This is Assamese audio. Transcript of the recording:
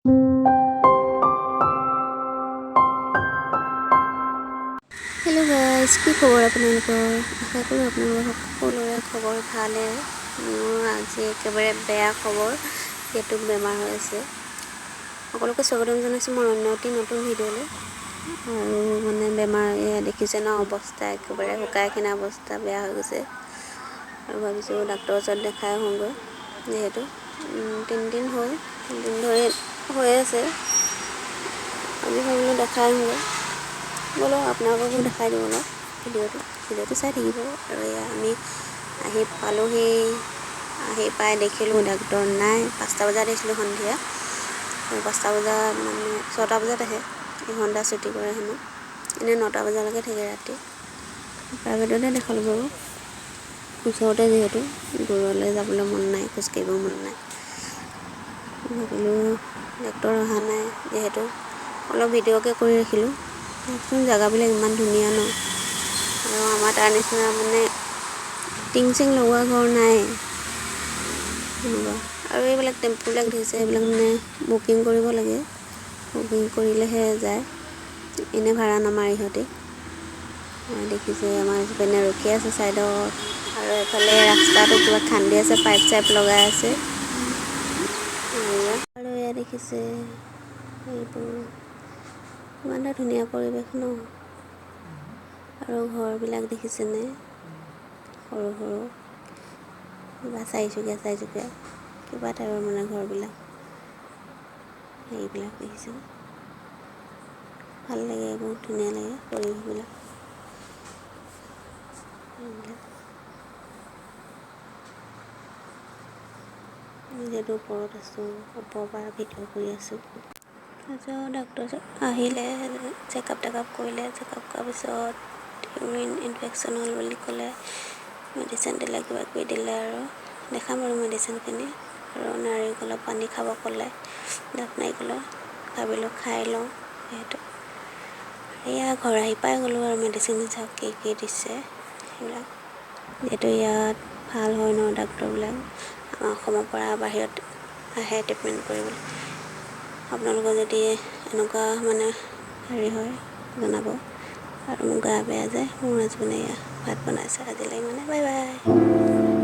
हेलो गाइस, কি খবৰ আপোনালোকৰ? আশা কৰোঁ আপোনালোকৰ সকলোৰে খবৰ ভালে। মোৰ আজি একেবাৰে বেয়া খবৰ, সেইটো বেমাৰ হৈ আছে। সকলোকে স্বাগতম জনাইছোঁ মোৰ অন্য এটি নতুন ভিডিঅ'লৈ। আৰু মানে বেমাৰ এয়া দেখিছে ন, অৱস্থা একেবাৰে শুকাই খিনা অৱস্থা বেয়া হৈ গৈছে। আৰু ভাবিছোঁ ডাক্তৰৰ ওচৰত দেখাই আহোঁগৈ, যিহেতু 3 দিন হ'ল, 3 দিন ধৰি হৈ আছে। আজি ভাবিলোঁ দেখাই আহোঁগৈ। ব'লক আপোনালোককো দেখাই দিওঁ অলপ ভিডিঅ'টো চাই থাকিব। আৰু এয়া আমি আহি পালোঁহি, আহি পাই দেখিলোঁ ডাক্তৰ নাই। 5টা বজাত আহিছিলোঁ সন্ধিয়া, 5টা বজাত মানে 6টা বজাত আহে, এঘণ্টা ছুটি কৰে হেনো। এনেই 9টা বজালৈকে থাকে ৰাতি। প্ৰাইভেটতে দেখালোঁ বাৰু, ওচৰতে যিহেতু, দূৰলৈ যাবলৈ মন নাই, খোজকাঢ়িব মন নাই। ভাবিলোঁ ডাক্তৰ অহা নাই যিহেতু অলপ ভিডিঅ'কে কৰি ৰাখিলোঁ। দেখোন জেগাবিলাক ইমান ধুনীয়া ন, আৰু আমাৰ তাৰ নিচিনা মানে টিং চিং লগোৱা ঘৰ নাই এনেকুৱা। আৰু এইবিলাক টেম্পুবিলাক দেখিছে, এইবিলাক মানে বুকিং কৰিব লাগে, বুকিং কৰিলেহে যায়, এনেই ভাড়া নামাৰে ইহঁতে। দেখিছে আমাৰ হাজবেণ্ডে ৰখি আছে ছাইডত, আৰু এফালে ৰাস্তাটো কিবা খান্দি আছে, পাইপ চাইপ লগাই আছে। আৰু এয়া দেখিছে এইবোৰ ইমান এটা ধুনীয়া পৰিৱেশ ন। আৰু ঘৰবিলাক দেখিছেনে, সৰু সৰু কিবা চাৰিচুকীয়া কিবা টাইপৰ মানে ঘৰবিলাক, সেইবিলাক দেখিছে, ভাল লাগে, বহুত ধুনীয়া লাগে পৰিৱেশবিলাক। যিহেতু ওপৰত আছোঁ, ওপৰৰ পৰা ভিডিঅ' কৰি আছোঁ। তাৰপিছত ডাক্তৰ আহিলে, চেকআপ টেকআপ কৰিলে, চেকআপ কৰাৰ পিছত ইউৰিন ইনফেকশ্যন হ'ল বুলি ক'লে, মেডিচিন দিলে, কিবা কিবি দিলে। আৰু দেখাম আৰু মেডিচিনখিনি। আৰু নাৰিকলৰ পানী খাব ক'লে, ডাব নাৰিকলৰ। ভাবিলোঁ খাই লওঁ যিহেতু। এয়া ঘৰ আহি পাই গ'লোঁ আৰু মেডিচিন চাওক কি কি দিছে সেইবিলাক। যিহেতু ইয়াত ভাল হয় ন ডাক্তৰবিলাক, আমাৰ অসমৰ পৰা বাহিৰত আহে ট্ৰিটমেণ্ট কৰিবলৈ। আপোনালোকৰ যদি এনেকুৱা মানে হেৰি হয় জনাব। আৰু মোৰ গা বেয়া যায়, মোৰ হাজবেণ্ডে এয়া ভাত বনাইছে আজিলৈ, মানে বাই বাই।